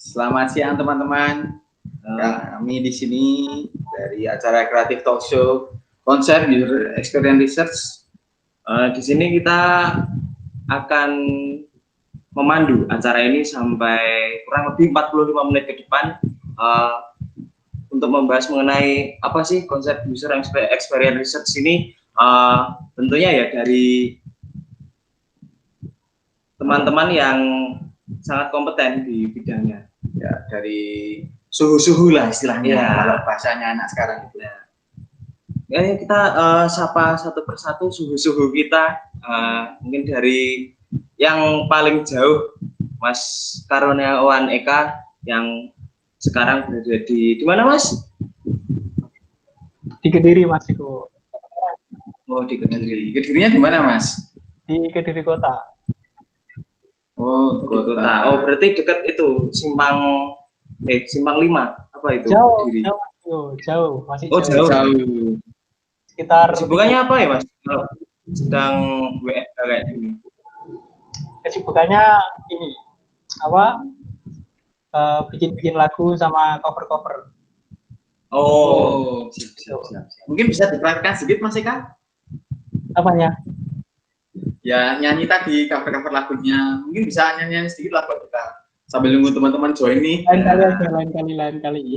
Selamat siang teman-teman. Kami di sini dari acara Creative Talk Show Konser User Experience Research. Di sini kita akan memandu acara ini sampai kurang lebih 45 menit ke depan untuk membahas mengenai apa sih konsep User Experience Research ini. Tentunya ya dari teman-teman yang sangat kompeten di bidangnya. Ya, dari suhu-suhu lah istilahnya ya, kalau bahasanya anak sekarang itu. Ya, kita sapa satu persatu suhu-suhu kita, mungkin dari yang paling jauh Mas Karuniawan Eka yang sekarang berada di mana Mas? Di Kediri Mas Iko. Oh, di Kediri. Kedirinya di mana Mas? Di Kediri kota. Oh, kota. Oh, berarti dekat itu Simpang 5 apa itu? Jauh, masih jauh. Jauh. Sekitar. Kesibukannya apa ya Mas? Kalau sedang WFH kayak gini. Kesibukannya ini apa? Bikin lagu sama cover. Oh, siap. Mungkin bisa diperhatikan sedikit Mas Eka? Apanya? Ya, nyanyi tadi cover lagunya. Mungkin bisa nyanyi sedikit lah buat kita sambil nunggu teman-teman join nih. Lain kali.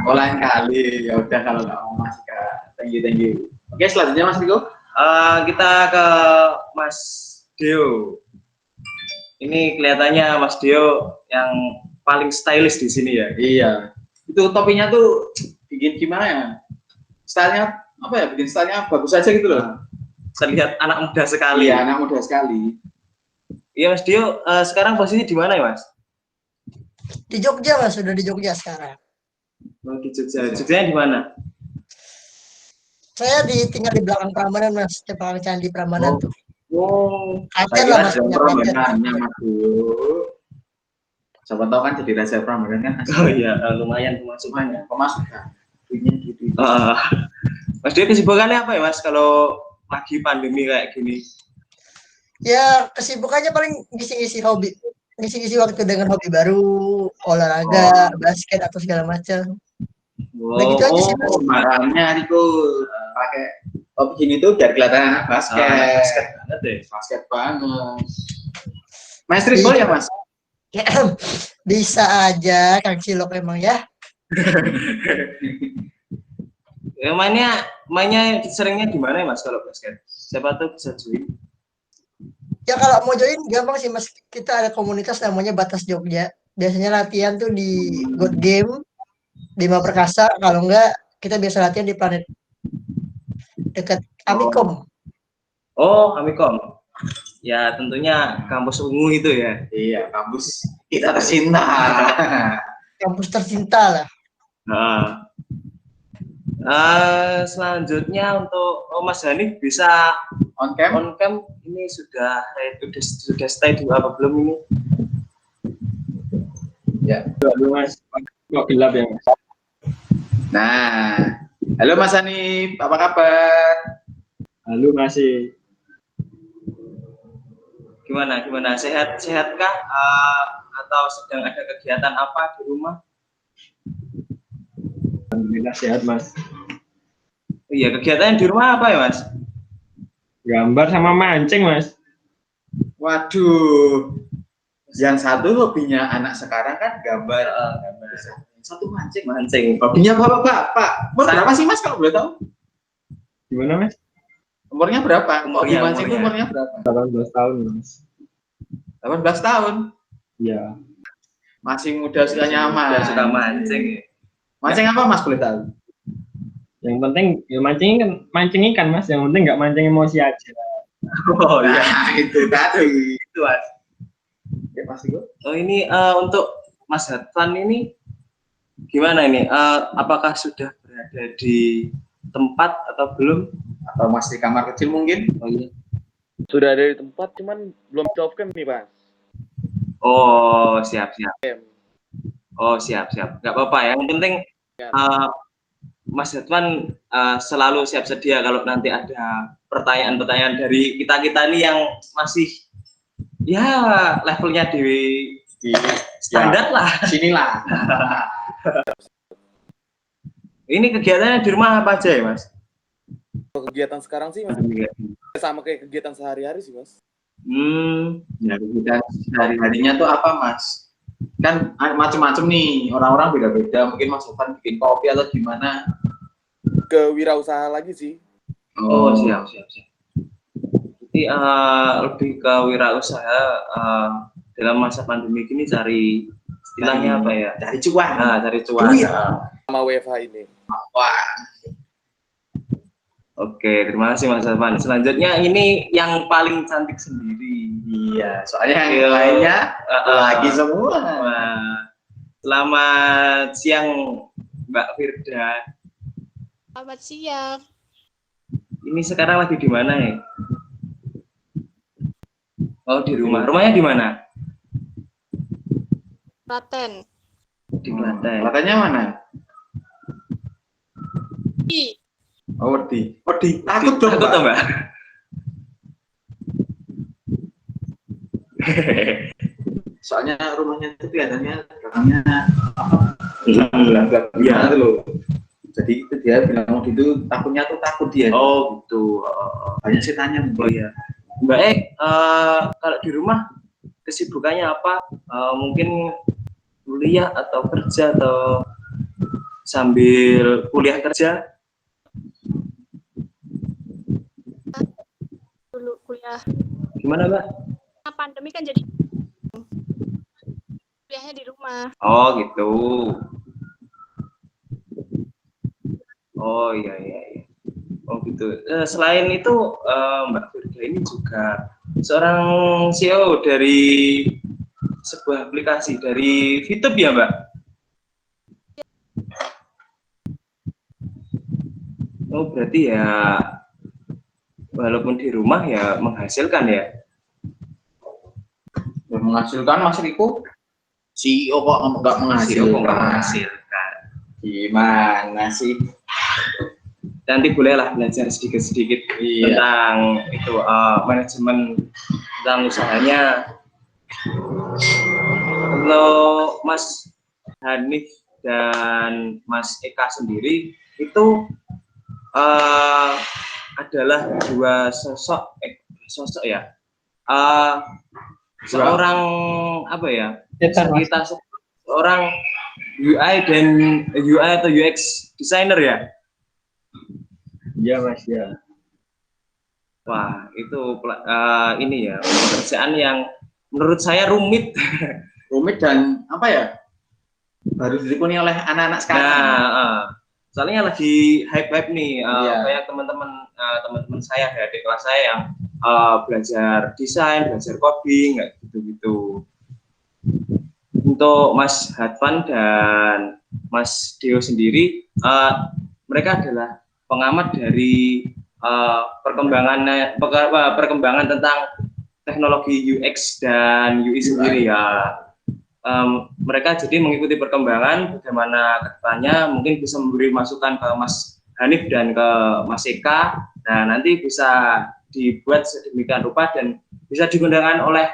Lain kali. Ya udah kalau nggak mau Mas Eka. Thank you. Oke, selanjutnya Mas Riko. Kita ke Mas Deo. Ini kelihatannya Mas Deo yang paling stylish di sini ya. Iya. Itu topinya tuh bikin gimana ya? Stylenya apa ya? Bikin stylenya bagus aja gitu loh. Saya lihat anak muda sekali. Iya, anak muda sekali. Iya Mas Dio, sekarang posisi di mana ya Mas? Di Jogja Mas, sudah di Jogja sekarang. Oh, di Jogja. Jogjanya di mana? Saya tinggal di belakang Prambanan Mas, di belakang Candi Prambanan tuh. Oh, kaget lah Mas. Prambanan Mas Dio. Siapa tahu kan jadi raja Prambanan kan? Oh iya, lumayan pemasukan. Duitnya gitu. Mas Dio kesibukannya apa ya Mas kalau lagi pandemi kayak gini? Ya kesibukannya paling ngisi-ngisi hobi, ngisi-ngisi waktu dengan hobi baru, olahraga, basket atau segala macam. Nah gitu aja sih Mas. Makanya Riko pakai hobi ini tuh biar kelihatan anak basket. Basket banget deh. Basket banget. Mas Riko ya Mas? Bisa aja Kang Cilok emang ya. Ya mainnya seringnya di mana ya Mas kalau basket? Siapa tuh bisa join? Ya kalau mau join gampang sih Mas. Kita ada komunitas namanya Batas Jogja. Biasanya latihan tuh di God Game, di Bima Perkasa. Kalau enggak kita biasa latihan di Planet dekat Amikom. Oh, Amikom. Ya tentunya kampus ungu itu ya. Iya, kampus kita tercinta. Kampus tercinta lah. Selanjutnya untuk Mas Hanif bisa on cam ini sudah stay dulu apa belum ini? Ya, halo Mas. Kok gelap ya Mas? Nah, halo Mas Hanif, apa kabar? Halo masih. Gimana? Sehatkah? Atau sedang ada kegiatan apa di rumah? Alhamdulillah sehat Mas. Iya, kegiatan di rumah apa ya Mas? Gambar sama mancing Mas. Waduh, yang satu hobinya anak sekarang kan gambar. Satu mancing. Hobinya bapak. Umur berapa sih Mas kalau boleh tahu? Gimana Mas? Umurnya berapa? Umurnya berapa? 18 tahun Mas. 18 tahun? Iya. Masih muda usianya suka mancing. Mancing apa Mas boleh tahu? Yang penting ya mancing ikan Mas, yang penting nggak mancing emosi aja. Oh iya, itu tadi. Itu Mas. Oke Mas Iko. Oh ini untuk Mas Hatfan ini gimana ini? Apakah sudah berada di tempat atau belum? Atau masih di kamar kecil mungkin? Oh iya. Sudah ada di tempat, cuman belum off cam nih Mas. Oh siap. Oh siap. Nggak apa-apa. Yang penting Mas Hatfan selalu siap sedia kalau nanti ada pertanyaan-pertanyaan dari kita ini yang masih ya levelnya di standar lah. Sinilah. Ini kegiatannya di rumah apa aja ya, Mas? Kegiatan sekarang sih Mas, sama kayak kegiatan sehari-hari sih Mas. Ya, kita sehari-harinya tuh apa, Mas? Kan macam-macam nih, orang-orang beda-beda. Mungkin Mas Sofan bikin kopi atau gimana? Kewirausaha lagi sih. Oh, siap. Jadi lebih ke wirausaha dalam masa pandemi ini cari istilahnya apa ya? Cari cuan. Nah, cari cuan. Sama WFH ini. Wah. Oke, terima kasih Mas Alvan. Selanjutnya ini yang paling cantik sendiri. Iya, soalnya yang lainnya lagi semua. Wah. Selamat siang Mbak Firda. Selamat siang. Ini sekarang lagi di mana ya? Oh, di rumah. Rumahnya di mana? Klaten. Di Klaten. Katanya mana? Di. Oh, Wedi. Takut dong, Takut Mbak. Mbak. Soalnya rumahnya itu kelihatannya belakangnya gelap-gelap itu loh. Jadi itu dia bilang gitu, takutnya tuh takut dia. Oh, gitu. Banyak sih tanya. Oh iya. Mbak kalau di rumah kesibukannya apa? Mungkin kuliah atau kerja atau sambil kuliah kerja? Dulu kuliah. Gimana, Mbak? Nah, pandemi kan jadi kuliahnya di rumah. Oh, gitu. Oh, iya. Oh, gitu. Selain itu, Mbak Firda ini juga seorang CEO dari sebuah aplikasi dari Fitub ya, Mbak? Oh, berarti ya walaupun di rumah ya menghasilkan ya. Menghasilkan Mas Riko. CEO kok nggak menghasilkan. Gimana sih? Nanti bolehlah belajar sedikit-sedikit tentang itu manajemen tentang usahanya. Kalau Mas Hanif dan Mas Eka sendiri itu adalah dua sosok ya. Seorang apa ya? Kita seorang UI atau UX designer ya. Iya Mas ya. Wah, itu ini ya pekerjaan yang menurut saya rumit. Rumit dan apa ya? Baru dilakoni oleh anak-anak sekarang. Nah, soalnya lagi hype nih, kayak teman-teman saya, adik kelas saya yang belajar desain, belajar coding, kayak gitu-gitu. Untuk Mas Hadvan dan Mas Deo sendiri, mereka adalah pengamat dari perkembangan tentang teknologi UX dan UI sendiri ya. Mereka jadi mengikuti perkembangan bagaimana kedepannya, mungkin bisa memberi masukan ke Mas Hanif dan ke Mas Eka. Nah, nanti bisa dibuat sedemikian rupa dan bisa digunakan oleh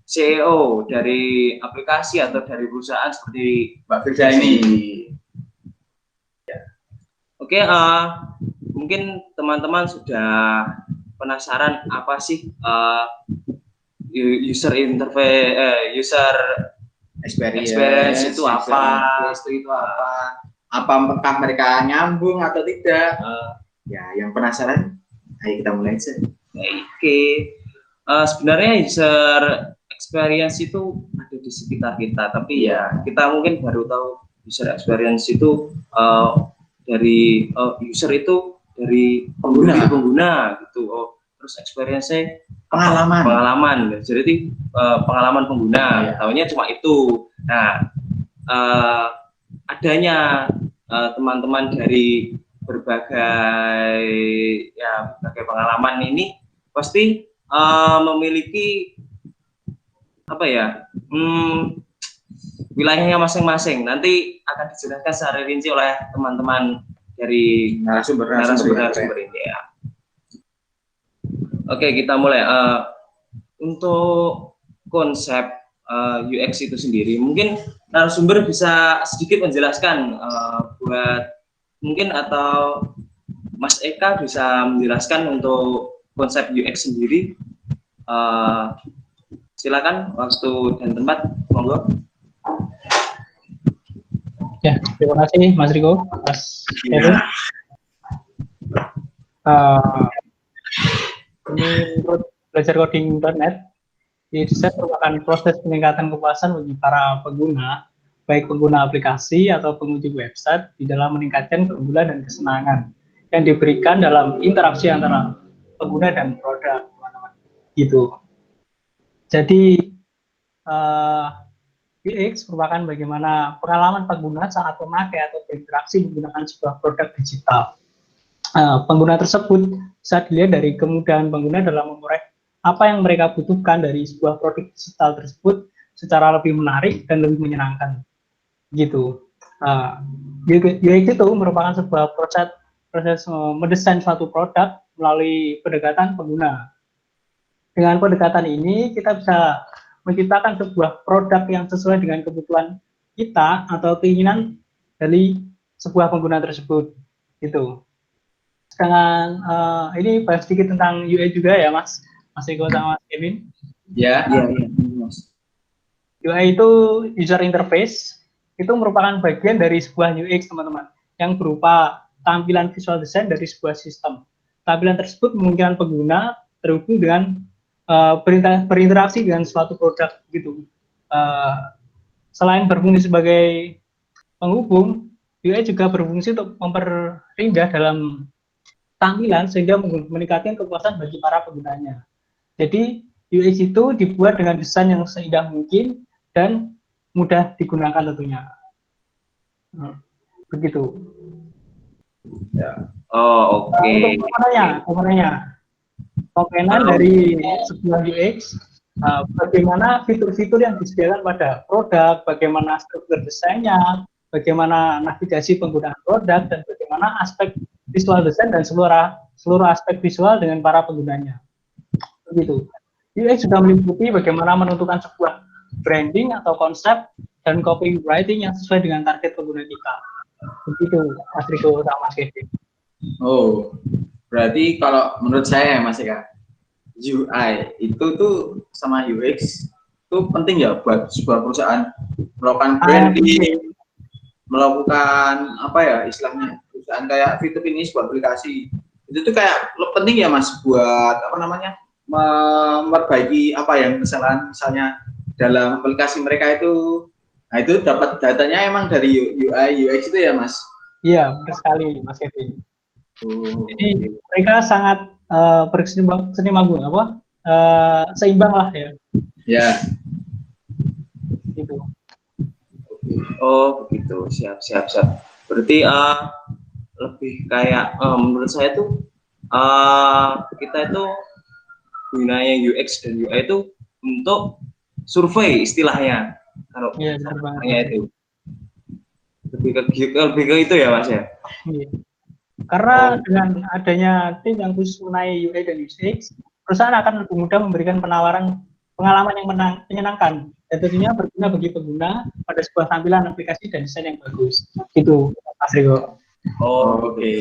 CEO dari aplikasi atau dari perusahaan seperti Mbak Firda ini. Oke, mungkin teman-teman sudah penasaran apa sih user interface, user experience itu apa? Itu apa? Apakah mereka nyambung atau tidak? Ya, yang penasaran, ayo kita mulai aja. Oke, sebenarnya user experience itu ada di sekitar kita, tapi ya kita mungkin baru tahu user experience itu dari user itu dari pengguna gitu. Terus experience-nya pengalaman. Jadi pengalaman pengguna, tahunya cuma itu. Nah, adanya teman-teman dari berbagai pengalaman ini pasti memiliki apa ya? Wilayahnya masing-masing. Nanti akan dijelaskan secara rinci oleh teman-teman dari narasumber ini ya. Oke, kita mulai. Untuk konsep UX itu sendiri. Mungkin narasumber bisa sedikit menjelaskan buat mungkin atau Mas Eka bisa menjelaskan untuk konsep UX sendiri. Silakan waktu dan tempat, monggo. Ya, terima kasih Mas Riko, Mas Kevin. Menurut belajarcoding.net, desain merupakan proses peningkatan kepuasan bagi para pengguna, baik pengguna aplikasi atau pengunjung website, di dalam meningkatkan keunggulan dan kesenangan yang diberikan dalam interaksi antara pengguna dan produk, teman-teman. Gitu. Jadi UX merupakan bagaimana pengalaman pengguna saat memakai atau berinteraksi menggunakan sebuah produk digital. Pengguna tersebut bisa dilihat dari kemudahan pengguna dalam memperoleh apa yang mereka butuhkan dari sebuah produk digital tersebut secara lebih menarik dan lebih menyenangkan. Gitu. UX itu merupakan sebuah proses mendesain suatu produk melalui pendekatan pengguna. Dengan pendekatan ini kita bisa menciptakan sebuah produk yang sesuai dengan kebutuhan kita atau keinginan dari sebuah pengguna tersebut. Gitu. Sedangkan ini bahas sedikit tentang UI juga ya Mas Eko sama Mas Kevin. Ya. UI itu user interface, itu merupakan bagian dari sebuah UX teman-teman, yang berupa tampilan visual design dari sebuah sistem. Tampilan tersebut memungkinkan pengguna terhubung dengan berinteraksi dengan suatu produk gitu. Selain berfungsi sebagai penghubung, UI juga berfungsi untuk memperindah dalam tampilan sehingga meningkatkan kepuasan bagi para penggunanya. Jadi UX itu dibuat dengan desain yang seindah mungkin dan mudah digunakan tentunya. Begitu. Ya. Oh, oke. Untuk komponen dari sebuah UX, bagaimana fitur-fitur yang disediakan pada produk, bagaimana struktur desainnya, bagaimana navigasi penggunaan produk, dan bagaimana aspek visual design dan seluruh aspek visual dengan para penggunanya. Begitu. UX juga meliputi bagaimana menentukan sebuah branding atau konsep dan copywriting yang sesuai dengan target pengguna kita. Begitu, Mas Riko sama Mas Kevin. Oh, berarti kalau menurut saya Mas Eka, UI itu tuh sama UX itu penting ya buat sebuah perusahaan melakukan branding, melakukan apa ya istilahnya perusahaan kayak fitur ini sebuah aplikasi itu tuh kayak penting ya Mas buat apa namanya memperbaiki apa yang misalnya dalam aplikasi mereka itu, nah itu dapat datanya emang dari UI UX itu ya Mas? Iya, benar sekali Mas Kevin. Jadi mereka sangat seimbang lah ya. Ya. Gitu. Oh begitu, siap. Berarti lebih kayak menurut saya tuh kita itu gunanya UX dan UI itu untuk survei istilahnya. Kalau itu lebih ke itu ya Mas ya. Iya. Karena dengan adanya tim yang khusus mengenai UI dan UX, perusahaan akan lebih mudah memberikan pengalaman yang menyenangkan dan tentunya berguna bagi pengguna pada sebuah tampilan aplikasi dan desain yang bagus. Gitu, Mas Riko. Oh, oke.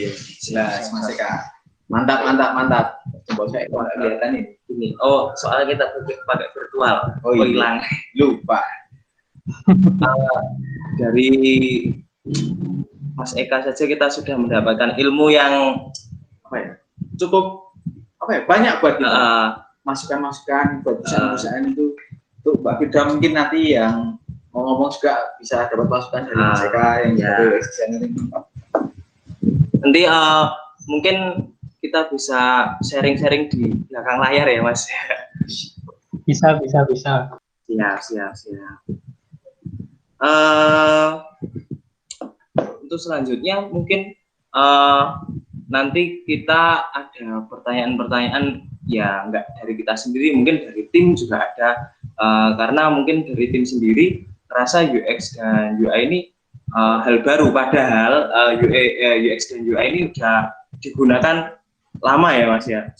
Jelas, Mas Eka. Mantap. Coba saya kelihatan ini. Oh, soalnya kita pakai virtual. Oh, hilang. Lupa. Dari Mas Eka saja kita sudah mendapatkan ilmu yang cukup banyak buat kita. Masukan-masukan buat perusahaan itu. Tuh Mbak Firda mungkin nanti yang mau ngomong juga bisa dapat masukan dari Mas Eka yang jadi desainer ini. Nanti mungkin kita bisa sharing-sharing di belakang layar ya Mas. Bisa. Siap. Untuk selanjutnya mungkin nanti kita ada pertanyaan-pertanyaan ya nggak dari kita sendiri, mungkin dari tim juga ada, karena mungkin dari tim sendiri merasa UX dan UI ini hal baru, padahal UX dan UI ini udah digunakan lama ya Mas ya,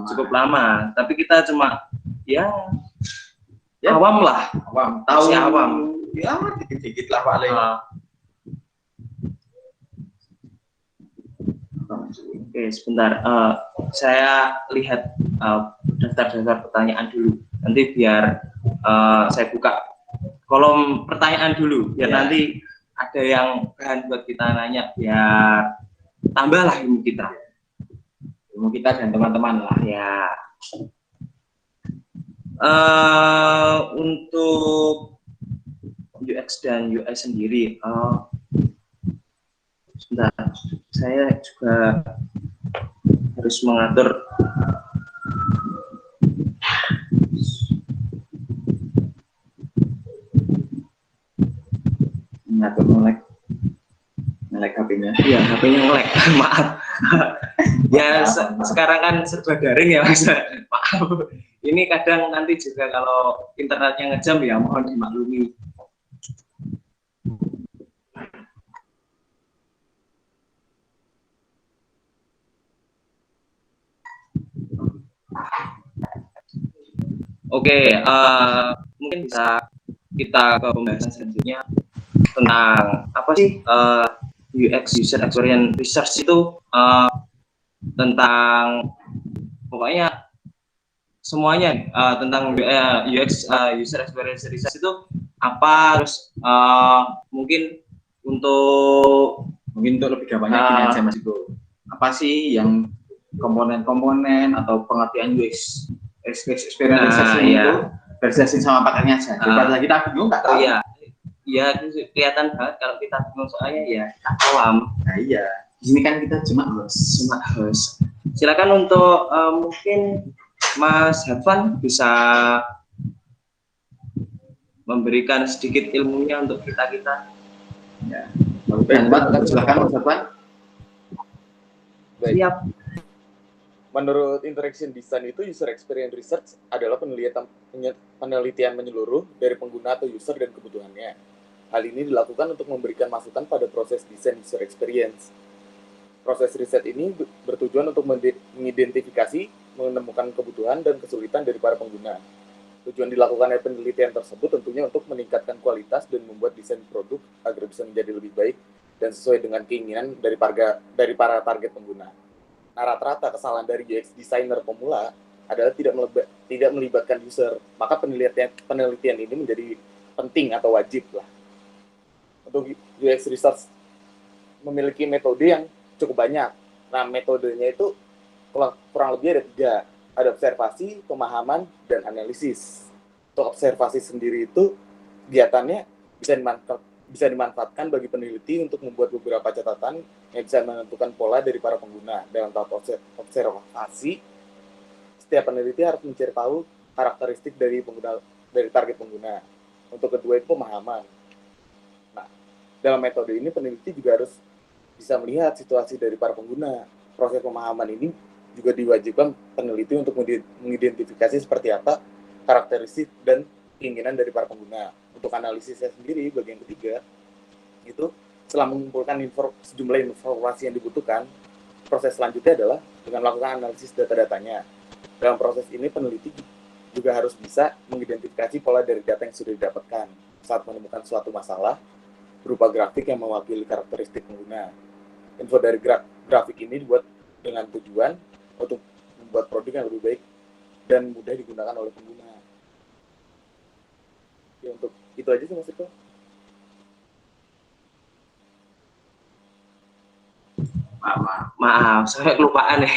cukup lama. Tapi kita cuma ya Ya. Awam lah. Awam, tahu Masih awam. Ya, dikit-dikit lah Pak Le. Oke, sebentar. Saya lihat daftar-daftar pertanyaan dulu. Nanti biar saya buka kolom pertanyaan dulu. Biar Ya. nanti ada yang bahan buat kita nanya. Biar tambahlah ilmu kita. Ilmu kita dan teman-teman lah ya. Untuk UX dan UI sendiri, sebentar, saya juga harus mengatur ngelek HP-nya. ya HP-nya nge-lag. Maaf. Ya sekarang kan serba daring ya Mas. Maaf. Ini kadang nanti juga kalau internetnya ngejam ya mohon dimaklumi. Oke, mungkin bisa kita ke pembahasan selanjutnya tentang apa sih UX User Experience Research itu, tentang pokoknya semuanya tentang UX User Experience Research itu apa, terus mungkin untuk lebih gampangnya gini aja Mas Iko. Apa sih yang komponen-komponen atau pengertian UX experience research itu berjelasin sama pakainya aja. Daripada kita bingung nggak tahu. Iya, kelihatan banget kalau kita bingung soalnya ya kita awam. Nah iya. Di sini kan kita cuma host. Silakan untuk mungkin Mas Hafan bisa memberikan sedikit ilmunya untuk kita. Ya. Baik, silakan Mas Hafan. Baik. Siap. Menurut Interaction Design itu user experience research adalah penelitian menyeluruh dari pengguna atau user dan kebutuhannya. Hal ini dilakukan untuk memberikan masukan pada proses desain user experience. Proses riset ini bertujuan untuk mengidentifikasi, menemukan kebutuhan dan kesulitan dari para pengguna. Tujuan dilakukannya penelitian tersebut tentunya untuk meningkatkan kualitas dan membuat desain produk agar bisa menjadi lebih baik dan sesuai dengan keinginan dari para target pengguna. Nah, rata-rata kesalahan dari UX designer pemula adalah tidak melibatkan user. Maka penelitian ini menjadi penting atau wajib lah. Untuk UX research memiliki metode yang cukup banyak. Nah, metodenya itu kurang lebih ada 3. Ada observasi, pemahaman, dan analisis. Untuk observasi sendiri itu kegiatannya bisa dimanfaatkan bagi peneliti untuk membuat beberapa catatan yang bisa menentukan pola dari para pengguna. Dalam tahap observasi, setiap peneliti harus mencari tahu karakteristik dari target pengguna. Untuk kedua itu pemahaman. Nah, dalam metode ini peneliti juga harus bisa melihat situasi dari para pengguna. Proses pemahaman ini juga diwajibkan peneliti untuk mengidentifikasi seperti apa karakteristik dan keinginan dari para pengguna. Untuk analisisnya sendiri, bagian ketiga, itu setelah mengumpulkan sejumlah informasi yang dibutuhkan, proses selanjutnya adalah dengan melakukan analisis data-datanya. Dalam proses ini, peneliti juga harus bisa mengidentifikasi pola dari data yang sudah didapatkan saat menemukan suatu masalah berupa grafik yang mewakili karakteristik pengguna. Info dari grafik ini dibuat dengan tujuan untuk membuat produk yang lebih baik dan mudah digunakan oleh pengguna. Ya, untuk itu aja sih Mas Iko. Maaf, saya kelupaan nih.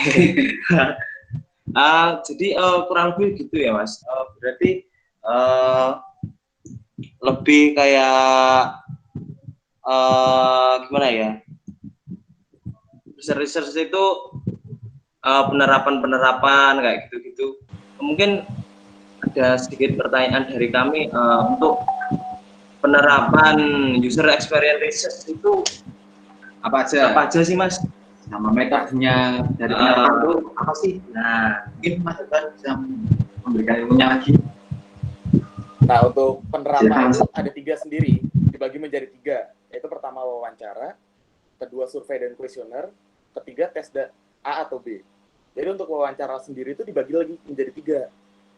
Jadi kurang lebih gitu ya Mas. Berarti lebih kayak gimana ya? Research itu penerapan kayak gitu-gitu. Mungkin ada sedikit pertanyaan dari kami untuk penerapan user experience research itu Apa aja sih Mas? Nama metodenya dari penerapan itu apa sih? Nah, Mungkin Mas Hafan bisa memberikan ilmunya lagi. Nah, untuk penerapan itu ada 3 sendiri, dibagi menjadi 3, yaitu pertama wawancara, kedua survei dan kuesioner, ketiga tes A atau B. Jadi untuk wawancara sendiri itu dibagi lagi menjadi 3.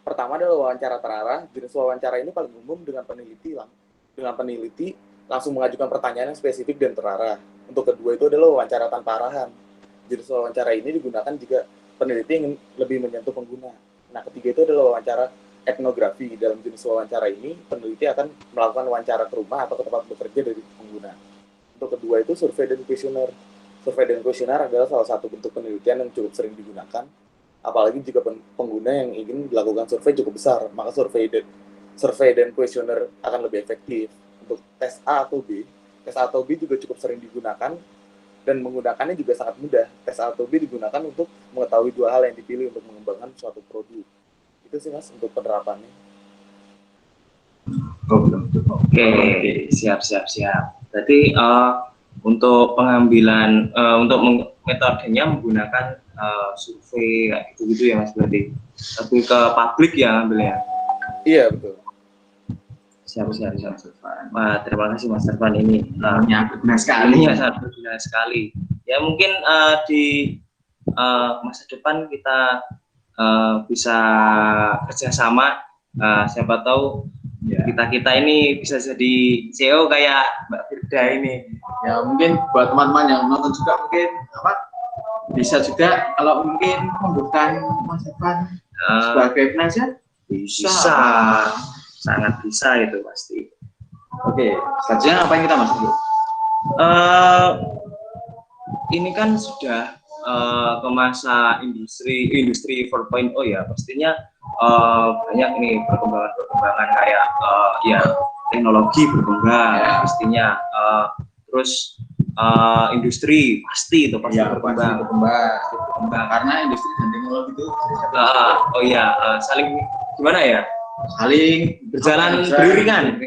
Pertama adalah wawancara terarah. Jenis wawancara ini paling umum dengan peneliti langsung mengajukan pertanyaan yang spesifik dan terarah. Untuk kedua itu adalah wawancara tanpa arahan. Jenis wawancara ini digunakan jika peneliti ingin lebih menyentuh pengguna. Nah, ketiga itu adalah wawancara etnografi. Dalam jenis wawancara ini, peneliti akan melakukan wawancara ke rumah atau ke tempat bekerja dari pengguna. Untuk kedua itu survei dan kuesioner. Survei dan kuesioner adalah salah satu bentuk penelitian yang cukup sering digunakan. Apalagi jika pengguna yang ingin dilakukan survei cukup besar, maka survei dan kuesioner akan lebih efektif. Untuk tes A atau B juga cukup sering digunakan dan menggunakannya juga sangat mudah. Tes A atau B digunakan untuk mengetahui dua hal yang dipilih untuk mengembangkan suatu produk. Itu sih Mas untuk penerapannya. Oke, siap. Berarti untuk pengambilan untuk metodenya menggunakan survei kayak gitu ya Mas, berarti lebih ke publik ya ambilnya. Iya betul. Siap. Wah, terima kasih Mas Irfan ini. Sangat berguna sekali. Ya mungkin di masa depan kita bisa kerjasama. Siapa tahu kita ini bisa jadi CEO kayak Mbak Firda ini. Ya mungkin buat teman-teman yang nonton juga mungkin bisa juga kalau mungkin membutuhkan Mas Irfan sebagai penasihat bisa. Sangat bisa itu pasti. Oke, selanjutnya apa yang kita masuk? Ini kan sudah ke masa industri 4.0 ya, pastinya banyak nih perkembangan kayak ya teknologi berkembang pastinya, terus industri pasti berkembang Karena industri dan teknologi itu saling gimana ya? Saling berjalan beriringan.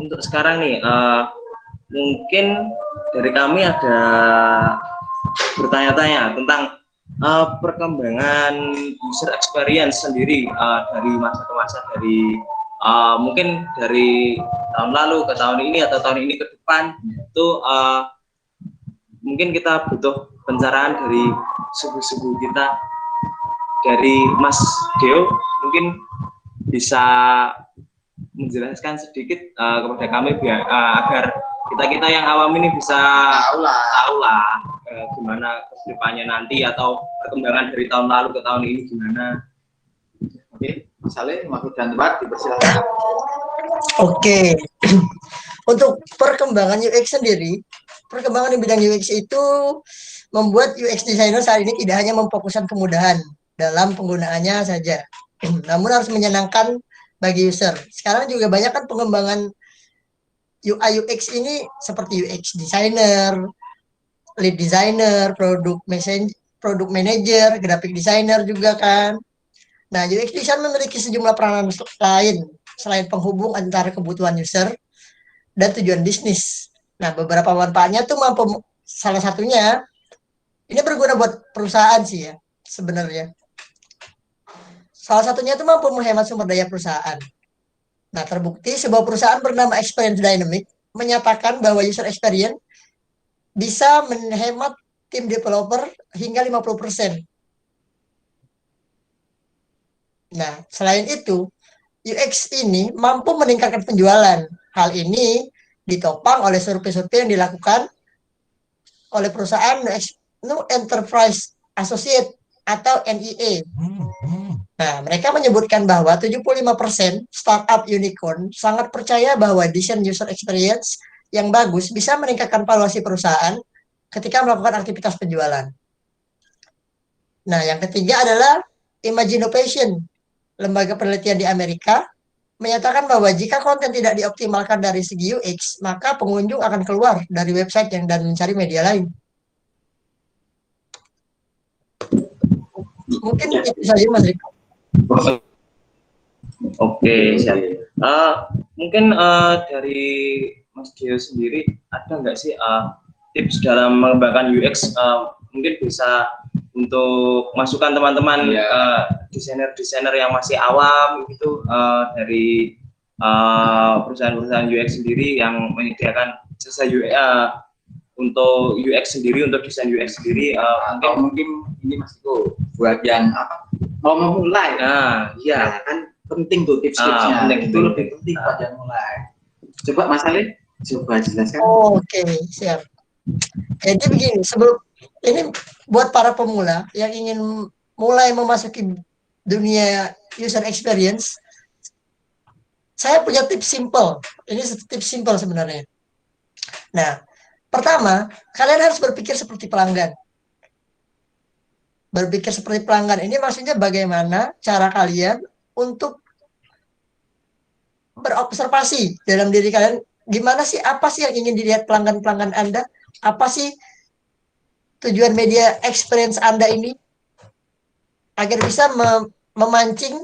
Untuk sekarang nih, mungkin dari kami ada bertanya-tanya tentang perkembangan user experience sendiri dari masa ke masa, dari mungkin dari tahun lalu ke tahun ini atau tahun ini ke depan itu mungkin kita butuh pencerahan dari suhu-suhu kita. Dari Mas Deo mungkin bisa menjelaskan sedikit kepada kami biar agar kita yang awam ini bisa tahu lah gimana kedepannya nanti atau perkembangan dari tahun lalu ke tahun ini gimana. Oke, Mas Saleh, waktu dan tempat dipersilakan. Oke. Untuk perkembangan UX sendiri, perkembangan di bidang UX itu membuat UX designer saat ini tidak hanya memfokuskan kemudahan dalam penggunaannya saja, namun harus menyenangkan bagi user. Sekarang juga banyak kan pengembangan UI UX ini seperti UX designer, lead designer, product manager, graphic designer juga kan. Nah, UX design memiliki sejumlah peranan lain selain penghubung antara kebutuhan user dan tujuan bisnis. Nah, beberapa manfaatnya tuh salah satunya ini berguna buat perusahaan sih ya sebenarnya. Salah satunya itu mampu menghemat sumber daya perusahaan. Nah, terbukti sebuah perusahaan bernama Experience Dynamic menyatakan bahwa user experience bisa menghemat tim developer hingga 50%. Nah, selain itu, UX ini mampu meningkatkan penjualan. Hal ini ditopang oleh survei-survei yang dilakukan oleh perusahaan New Enterprise Associate atau NEA. Nah, mereka menyebutkan bahwa 75% startup unicorn sangat percaya bahwa desain user experience yang bagus bisa meningkatkan valuasi perusahaan ketika melakukan aktivitas penjualan. Nah, yang ketiga adalah Imagination. Lembaga penelitian di Amerika menyatakan bahwa jika konten tidak dioptimalkan dari segi UX, maka pengunjung akan keluar dari website dan mencari media lain. Mungkin itu saja Mas Riko. Oke, siap. Mungkin dari Mas Dio sendiri ada nggak sih tips dalam mengembangkan UX? Mungkin bisa untuk masukan teman-teman desainer-desainer yang masih awam gitu dari perusahaan-perusahaan UX sendiri yang menyediakan jasa UX untuk UX sendiri, untuk desain UX sendiri, atau mungkin ini Mas Iko buat yang mau memulai. Nah, iya. Nah, kan penting tuh tips-tipsnya. Penting. Itu lebih penting pada mulai. Coba Mas Alif, coba jelaskan. Oke, siap. Jadi begini, sebelum ini buat para pemula yang ingin mulai memasuki dunia user experience, saya punya tips simple. Ini tips simple sebenarnya. Nah, pertama, kalian harus berpikir seperti pelanggan. Berpikir seperti pelanggan ini maksudnya bagaimana cara kalian untuk berobservasi dalam diri kalian. Gimana sih, apa sih yang ingin dilihat pelanggan-pelanggan Anda? Apa sih tujuan media experience Anda ini? Agar bisa memancing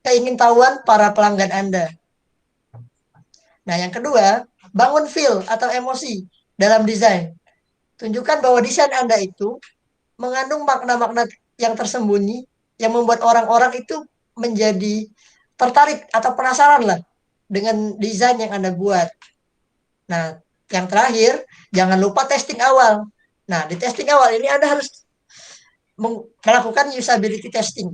keingintahuan para pelanggan Anda. Nah, yang kedua, bangun feel atau emosi dalam desain. Tunjukkan bahwa desain Anda itu mengandung makna-makna yang tersembunyi yang membuat orang-orang itu menjadi tertarik atau penasaran lah dengan desain yang Anda buat. Nah, yang terakhir, jangan lupa testing awal. Nah, di testing awal ini Anda harus melakukan usability testing.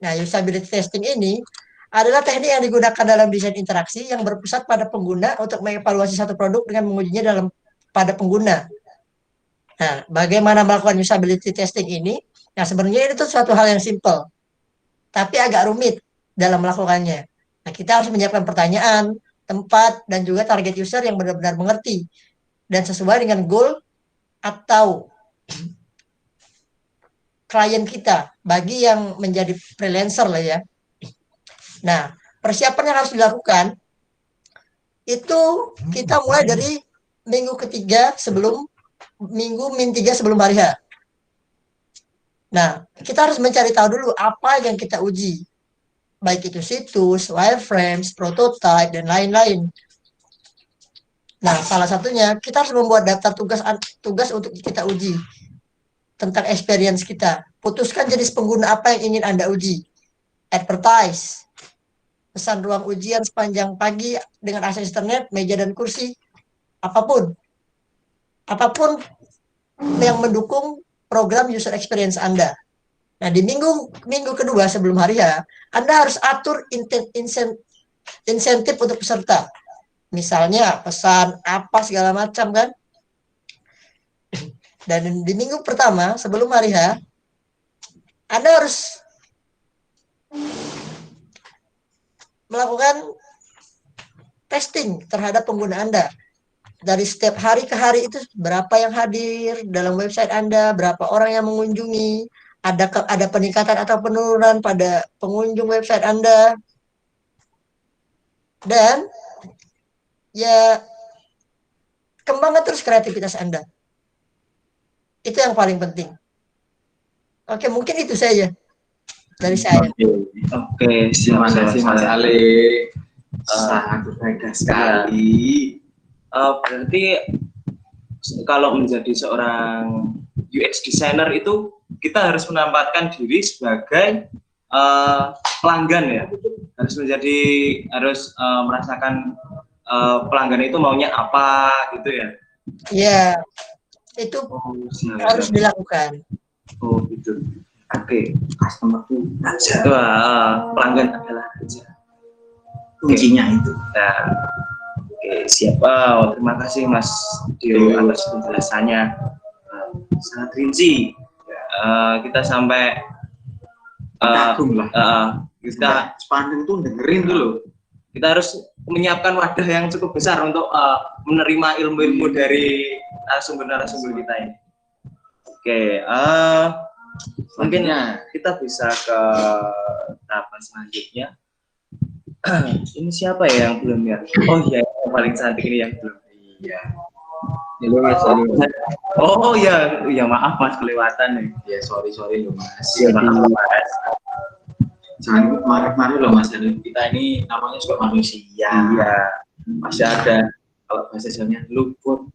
Nah, usability testing ini adalah teknik yang digunakan dalam desain interaksi yang berpusat pada pengguna untuk mengevaluasi satu produk dengan mengujinya pada pengguna. Nah, bagaimana melakukan usability testing ini? Nah, sebenarnya itu suatu hal yang simple, tapi agak rumit dalam melakukannya. Nah, kita harus menyiapkan pertanyaan, tempat, dan juga target user yang benar-benar mengerti dan sesuai dengan goal atau klien kita bagi yang menjadi freelancer lah ya. Nah, persiapan yang harus dilakukan itu kita mulai dari minggu ketiga sebelum minggu min 3 sebelum hari H. Nah, kita harus mencari tahu dulu apa yang kita uji. Baik itu situs, wireframes, prototype, dan lain-lain. Nah, salah satunya kita harus membuat daftar tugas untuk kita uji tentang experience kita. Putuskan jenis pengguna apa yang ingin Anda uji. Advertise. Pesan ruang ujian sepanjang pagi dengan akses internet, meja dan kursi. Apapun yang mendukung program user experience Anda. Nah, di minggu kedua sebelum hari H, Anda harus atur insentif untuk peserta. Misalnya pesan apa segala macam kan. Dan di minggu pertama sebelum hari H, Anda harus melakukan testing terhadap pengguna Anda. Dari setiap hari ke hari itu berapa yang hadir dalam website Anda, berapa orang yang mengunjungi, ada peningkatan atau penurunan pada pengunjung website Anda. Dan ya kembangkan terus kreativitas Anda. Itu yang paling penting. Oke, mungkin itu saja dari saya. Oke, Terima kasih Mas Ali. Sangat berfaedah sekali. Berarti kalau menjadi seorang UX designer itu kita harus menempatkan diri sebagai pelanggan ya, harus merasakan pelanggan itu maunya apa gitu ya. Ya, itu harus dilakukan. Oh gitu. Oke, customerku aja. Pelanggan adalah aja. Kuncinya itu. Nah, oke, siap. Terima kasih Mas Dio atas penjelasannya. Sangat rinci. Kita sampai kagum lah. Kita Spanding tuh dengerin dulu. Kita harus menyiapkan wadah yang cukup besar untuk menerima ilmu-ilmu dari narasumber-narasumber kita ini. Oke, mungkin kita bisa ke tahapan selanjutnya. Ini siapa ya yang belum ya? Oh iya, yang paling cantik ini yang belum. Iya. Oh iya, maaf Mas kelewatan nih. Ya sorry loh Mas. Iya maaf Mas. Jangan marah-marah loh Mas. Kita ini namanya juga manusia. Iya. Masih ada kalau bahasa Jawanya luput.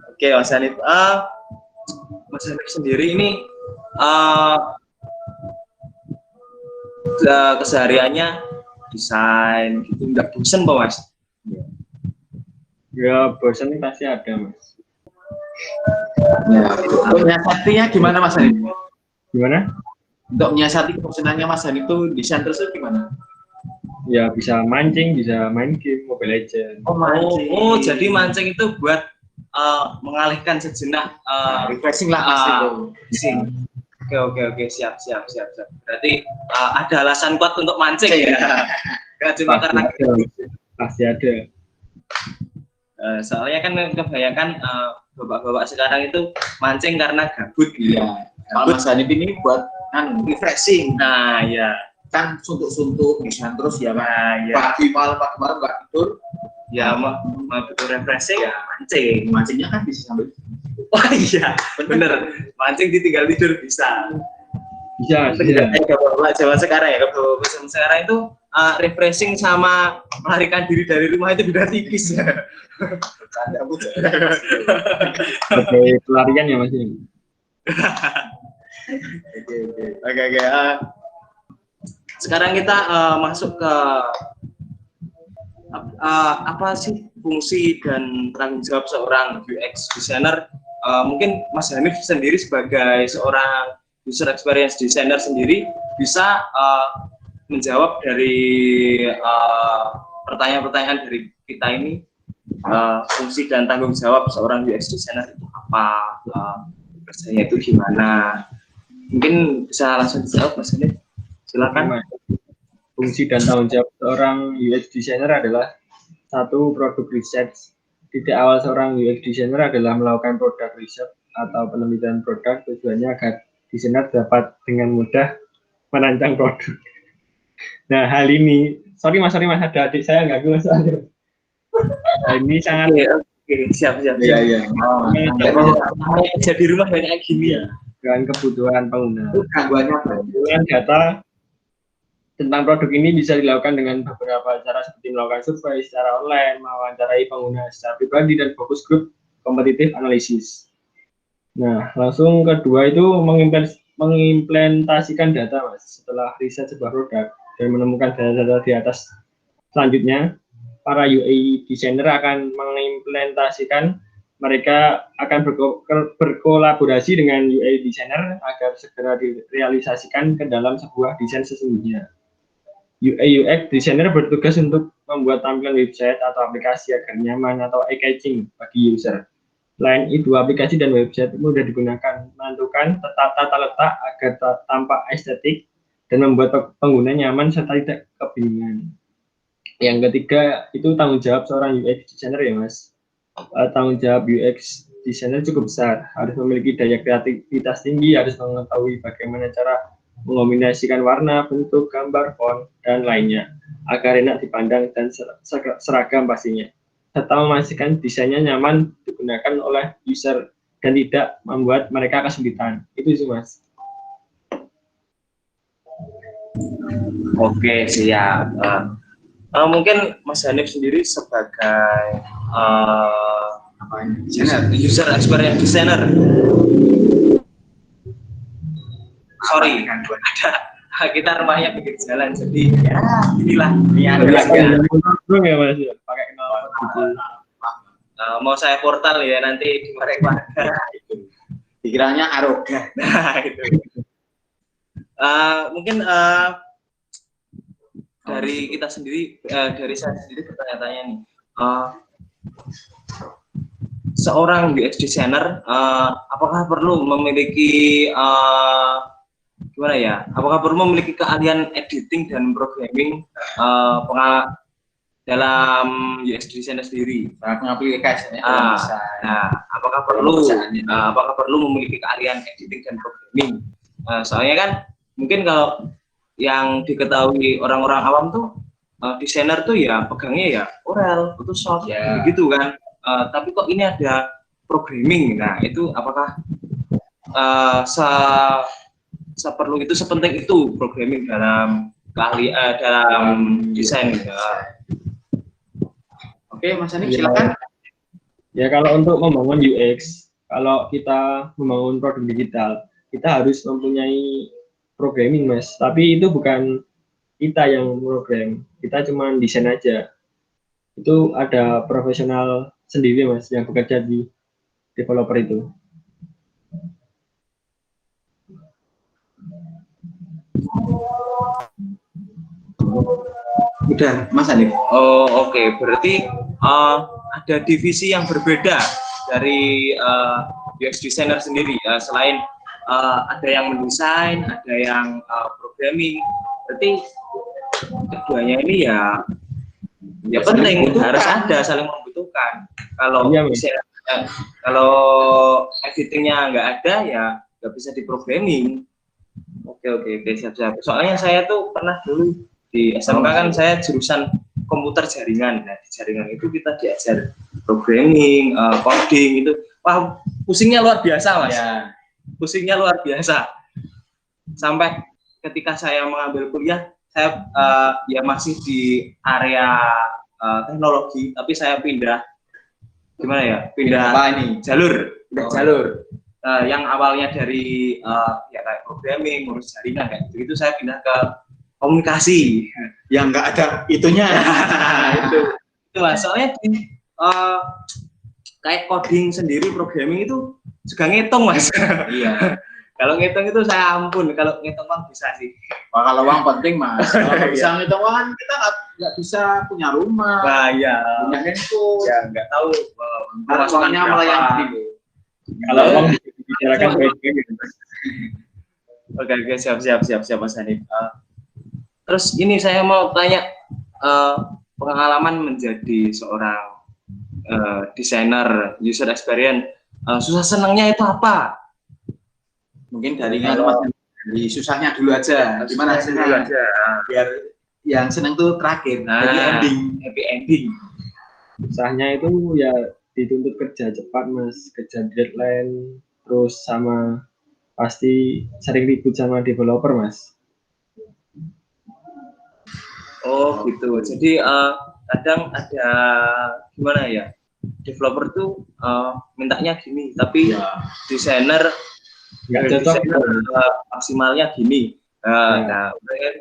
Oke Mas Hanif. Mas Hanif sendiri ini kesehariannya desain gitu, nggak bosen Pak Mas? Ya bosan pasti ada Mas. Ya, punya saktinya gimana Mas Hanif? Gimana? Untuk menyiasati kebosanannya Mas Han itu desain tersebut gimana? Ya bisa mancing, bisa main game Mobile Legends. Oh, jadi mancing itu buat mengalihkan sejenak Refreshing lah Mas itu. pusing. Oke, siap. Berarti ada alasan kuat untuk mancing ya. Gak cuma karena Pasti ada. soalnya kan kebanyakan bapak-bapak sekarang itu mancing karena gabut gitu. Iya. Kalau Mas Hanif ini buat refreshing. Nah, ya. Kan suntuk-suntuk desain terus ya Mas. Ya. Pagi malam nggak tidur. Ya, mau butuh refreshing ya mancing. Mancingnya kan bisa sambil. Wah iya, bener. Mancing ditinggal tidur bisa. Bisa. Bapak Jawa sekarang ya, bapak zaman sekarang itu refreshing sama melarikan diri dari rumah itu beda tipis ya. Sebagai pelarian ya Mas. Oke. Sekarang kita masuk ke apa sih fungsi dan tanggung jawab seorang UX designer. Mungkin Mas Hanif sendiri sebagai seorang user experience designer sendiri bisa menjawab dari pertanyaan-pertanyaan dari kita ini, fungsi dan tanggung jawab seorang UX designer itu apa, kerjanya itu gimana. Mungkin bisa langsung dijawab Mas Hanif, silakan. Fungsi dan tanggung jawab seorang UX designer adalah satu, produk research. Titik awal seorang UX designer adalah melakukan produk riset atau penelitian produk, tujuannya agar desainer dapat dengan mudah merancang produk. Nah, hal ini, sorry mas, ada adik saya nggak gue soalnya. Nah, ini sangat Siap. Iya. Jadi rumah banyak gini ya. dengan kebutuhan pengguna. Gangguannya Dengan data tentang produk ini bisa dilakukan dengan beberapa cara seperti melakukan survei secara online, mewawancarai pengguna secara pribadi, dan fokus grup kompetitif analisis. Nah, langsung kedua itu mengimplementasikan data, Mas. Setelah riset sebuah produk dan menemukan data-data di atas, selanjutnya para UI designer akan mengimplementasikan. Mereka akan berkolaborasi dengan UI designer agar segera direalisasikan ke dalam sebuah desain sesungguhnya. UI UX designer bertugas untuk membuat tampilan website atau aplikasi agar nyaman atau eye-catching bagi user. Selain itu, aplikasi dan website mudah digunakan, menentukan tata letak agar tampak estetik dan membuat pengguna nyaman serta tidak kebingungan. Yang ketiga itu tanggung jawab seorang UX designer ya Mas. Tanggung jawab UX designer cukup besar, harus memiliki daya kreativitas tinggi, harus mengetahui bagaimana cara mengombinasikan warna, bentuk, gambar, font, dan lainnya agar enak dipandang dan seragam pastinya, serta memastikan desainnya nyaman digunakan oleh user dan tidak membuat mereka kesulitan. Itu sih Mas. Oke, siap. Mungkin Mas Hanif sendiri sebagai user experience designer. Sorry, ada kita rumahnya pinggir jalan, jadi ya inilah. Ya Mas, pakai knalpot gitu. Mau saya portal ya nanti di warga. Pikirannya arogan. Nah, itu. Mungkin dari kita sendiri, dari saya sendiri bertanya-tanya nih, seorang UX designer apakah perlu memiliki gimana ya? Apakah perlu memiliki keahlian editing dan programming dalam UX designer sendiri? Aplikasinya Nah, apakah perlu memiliki keahlian editing dan programming? Soalnya kan mungkin kalau yang diketahui orang-orang awam tuh desainer tuh ya pegangnya ya Corel, Photoshop, gitu kan. Tapi kok ini ada programming, nah itu apakah seperlu itu, sepenting itu programming dalam dalam desain? Oke, Mas Hanif silakan. Ya kalau untuk membangun UX, kalau kita membangun produk digital, kita harus mempunyai programming Mas, tapi itu bukan kita yang program, kita cuma desain aja. Itu ada profesional sendiri Mas yang bekerja di developer itu. Udah, Mas Hanif. Oh, oke. Berarti ada divisi yang berbeda dari UX designer sendiri. Selain ada yang mendesain, ada yang programming. Berarti keduanya ini ya penting, harus ada, saling membutuhkan. Kalau Iya, Mas. kalau editingnya nggak ada, ya nggak bisa di programming. Oke, siap. Soalnya saya tuh pernah dulu di SMK kan saya jurusan komputer jaringan. Nah, di jaringan itu kita diajar programming, coding itu. Wah, pusingnya luar biasa, Mas. Ya. Pusingnya luar biasa. Sampai ketika saya mengambil kuliah, saya ya masih di area teknologi, tapi saya pindah gimana ya? Pindah Apa ini? jalur. Jalur. Yang awalnya dari ya kayak programming, ngurus jaringan kayak gitu, saya pindah ke komunikasi. Yang nggak ada itunya. Itu Mas. Soalnya kayak coding sendiri, programming itu juga ngitung, Mas. Iya. Kalau ngitung itu saya ampun, kalau ngitung uang bisa sih. Wah, kalau uang penting, Mas. Kalau bisa ngitung uang kan kita nggak bisa punya rumah. Nah, iya. Punya itu. Ya nggak tahu Uangnya melayani. Kalau uang dibicarakan baik-baik gitu. Oke, siap Mas Hanif. Terus ini saya mau tanya pengalaman menjadi seorang desainer user experience, susah senangnya itu apa? Mungkin dari Mas, dari susahnya dulu aja. Gimana dulu hasilnya? aja. Biar yang seneng tuh terakhir. Happy ending. Susahnya itu ya dituntut kerja cepat, Mas, kerja deadline, terus sama pasti sering ribut sama developer, Mas. Oh gitu. Jadi kadang ada gimana ya? Developer tuh mintanya gini, tapi desainer Nggak cocok. maksimalnya gini. Nah,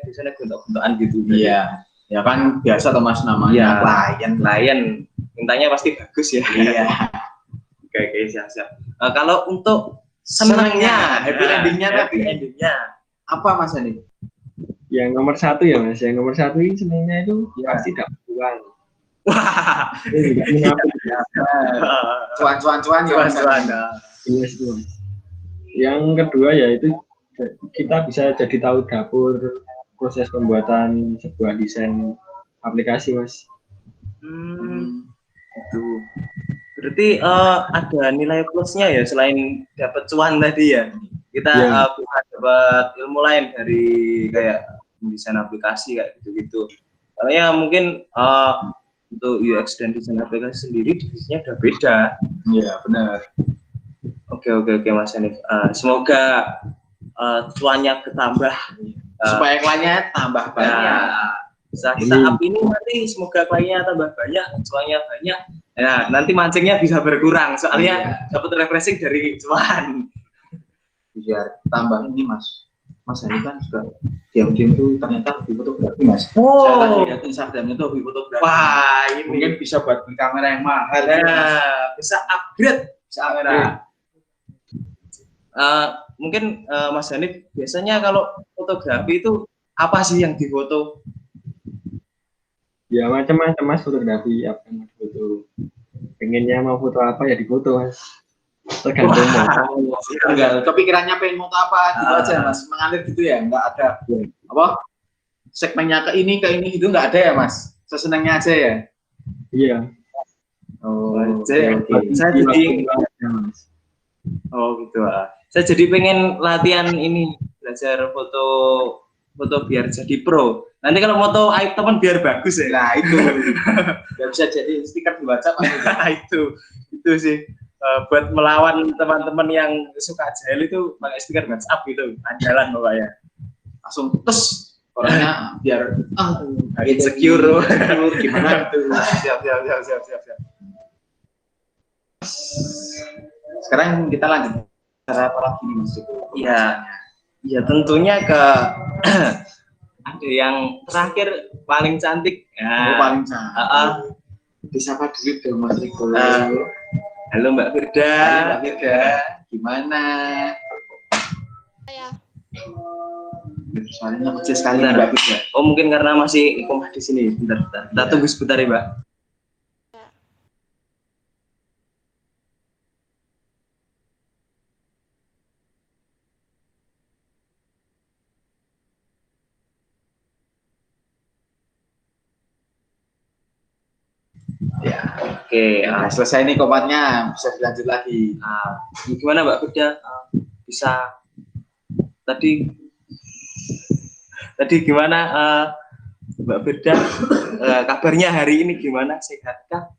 desainer gontok-gontokan gitu. Iya. Ya kan biasa tuh Mas namanya klien mintanya pasti bagus ya. Iya. Oke, siap. Kalau untuk senangnya, happy endingnya Apa Mas ini? Yang nomor satu ya, Mas. Yang nomor satu ini senangnya itu pasti dapat uang. Wah, cuan-cuan ya. Yes, Mas. Yang kedua ya itu kita bisa jadi tahu dapur proses pembuatan sebuah desain aplikasi, Mas. Itu berarti ada nilai plusnya ya selain dapat cuan tadi ya. Kita bisa dapat ilmu lain dari kayak mendesain aplikasi kayak gitu-gitu. Soalnya mungkin untuk UX dan desain aplikasi sendiri divisinya udah beda. Iya, benar. Oke Mas Hanif. Semoga cuannya ketambah. Supaya kliennya tambah banyak. Bisa kita up ini nanti semoga kliennya tambah banyak, cuannya banyak. Ya, nanti mancingnya bisa berkurang soalnya dapat refreshing dari cuan. Biar tambah ini Mas. Mas Hani kan juga diam-diam tuh ternyata hobi fotografi Mas. Oh. Saya lihat Instagramnya tuh hobi fotografi. Wah, ini mungkin bisa buat beli kamera yang mahal. Bisa upgrade kamera. Mungkin Mas Hanif biasanya kalau fotografi itu apa sih yang difoto? Ya macam-macam, Mas, fotografi apa yang mau difoto. Pengennya mau foto apa ya difoto, Mas. Tergantung mau. Enggak, kepikirannya pengen foto apa gitu aja Mas. Mengalir gitu ya, enggak ada apa segmennya ke ini itu enggak ada ya Mas. Sesenangnya aja ya. Iya. Oh, Saya jadi gitu. Saya jadi pengen latihan ini, belajar foto biar jadi pro. Nanti kalau foto aib teman biar bagus ya. Nah itu, biar bisa jadi stiker di WhatsApp. itu sih buat melawan teman-teman yang suka jahil itu pakai stiker WhatsApp gitu, andalan pokoknya. Langsung tes orangnya biar insecure. Gimana itu? Siap. Sekarang kita lanjut cara apa lagi nih Mas? Iya tentunya ke ada yang terakhir paling cantik. Paling cantik. Disapa dulu dong Mas Riko. Halo Mbak Firda. Gimana? Saya Soalnya kecil sekali Bentar. Mbak Firda. Oh mungkin karena masih ikomah di sini. Bentar. Kita tunggu sebentar ya Mbak. Ya, Oke. nah, selesai nih komatnya, bisa dilanjut lagi. Gimana Mbak Firda? Bisa tadi gimana Mbak Firda kabarnya hari ini gimana, sehatkah?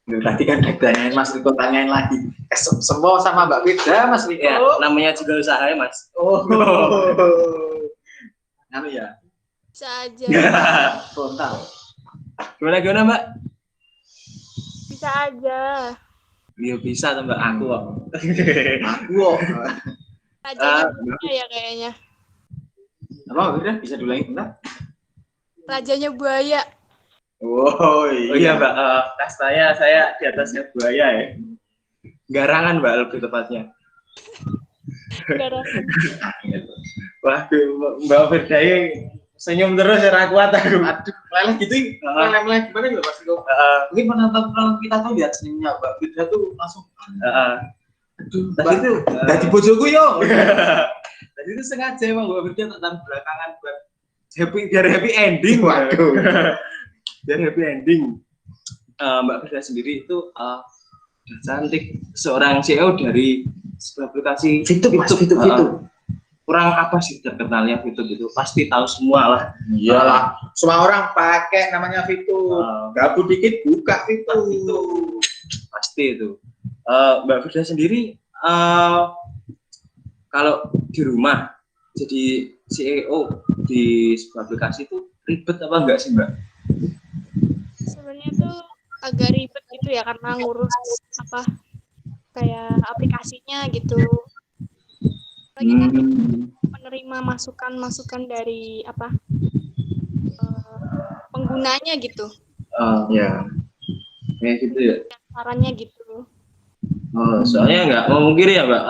Tadi kan udah tanyain Mas Riko, tanyain lagi. Semua sama Mbak Firda, Mas Riko. Ya, namanya juga usaha ya Mas. Oh. Anu ya. Bisa aja. Frontal. Gimana Mbak? Bisa aja. Ya bisa tuh Mbak, aku kok. Wow. Rajanya buaya ya kayaknya. Apa Mbak Firda? Bisa diulangi bentar? Rajanya buaya. Oh iya Mbak, kastanya saya di atasnya buaya ya. Garangan Mbak lebih tepatnya. Garangan. Wah, Mbak Firda senyum terus ya kuat aku. Aduh, meleleh gitu. Meleleh gimana ya Mas Riko? Mungkin penonton kita tuh lihat senyumnya Mbak Firda tuh langsung. Aduh, tadi itu dari bojoku yo. Tadi itu sengaja emang Mbak Firda tentang belakangan buat biar happy ending. Waduh. Biar happy ending. Mbak Firda sendiri itu cantik, seorang CEO dari sebuah aplikasi Fitur. Kurang apa sih terkenalnya Fitur itu? Pasti tahu semua lah. Iyalah, semua orang pakai namanya Fitur. Gabut dikit buka Fitur. Pasti itu. Mbak Firda sendiri kalau di rumah jadi CEO di sebuah aplikasi itu ribet apa enggak sih Mbak? Sebenarnya tuh agak ribet gitu ya karena ngurus apa kayak aplikasinya gitu. Lagi kan menerima masukan dari apa penggunanya gitu. Ya. Kayak gitu ya. Sarannya gitu. Soalnya nggak mau mungkin ya Mbak.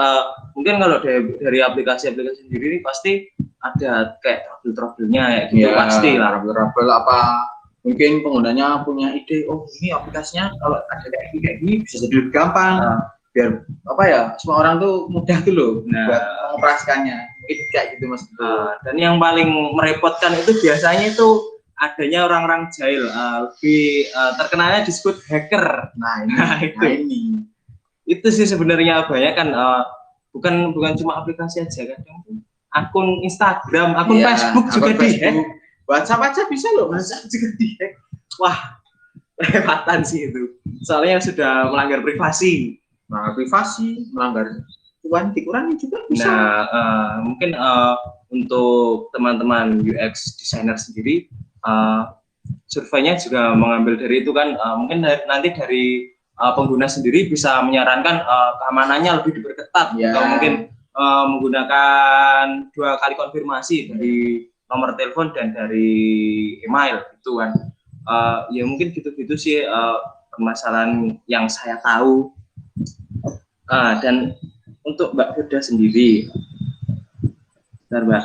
Mungkin kalau dari aplikasi-aplikasi sendiri ini pasti ada kayak trouble-trouble-nya ya gitu, pasti lah. Trouble apa? Mungkin penggunanya punya ide, oh ini aplikasinya kalau ada kayak gini bisa jadi lebih gampang. Biar apa ya, semua orang tuh mudah tuh loh buat mengoperasikannya. Mungkin kayak gitu Mas. Dan yang paling merepotkan itu biasanya itu adanya orang-orang jahil, lebih terkenalnya disebut hacker. Nah ini. Itu sih sebenarnya banyak kan bukan cuma aplikasi aja, kadang akun Instagram, akun Facebook juga dihack. WhatsApp aja bisa loh, WhatsApp juga dihack. Wah, lewatan sih itu. Soalnya sudah melanggar privasi. Melanggar dikurangi juga bisa. Nah, mungkin untuk teman-teman UX designer sendiri, surveinya juga mengambil dari itu kan, mungkin nanti dari pengguna sendiri bisa menyarankan keamanannya lebih diperketat, atau mungkin menggunakan 2 kali konfirmasi dari nomor telepon dan dari email gitu kan. Ya mungkin gitu-gitu sih permasalahan yang saya tahu. Dan untuk Mbak Firda sendiri, bentar Mbak.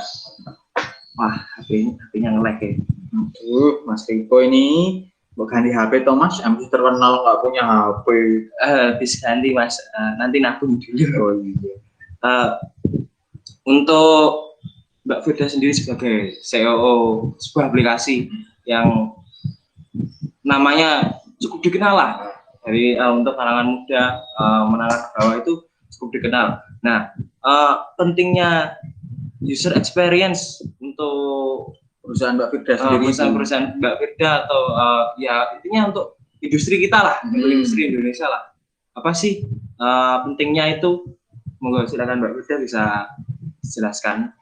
Wah, HP-nya nge-lag ya. Mas Riko ini bukan di HP Thomas, masih terkenal nggak punya HP. Bisa ganti Mas, nanti nabung dulu. Oh iya. Untuk Mbak Firda sendiri sebagai CEO sebuah aplikasi yang namanya cukup dikenal lah dari untuk kalangan muda, menengah ke bawah itu cukup dikenal. Nah, pentingnya user experience untuk perusahaan Mbak Firda sendiri, perusahaan Mbak Firda atau ya intinya untuk industri kita lah, untuk industri Indonesia lah. Apa sih pentingnya itu? Monggo silakan Mbak Firda bisa jelaskan.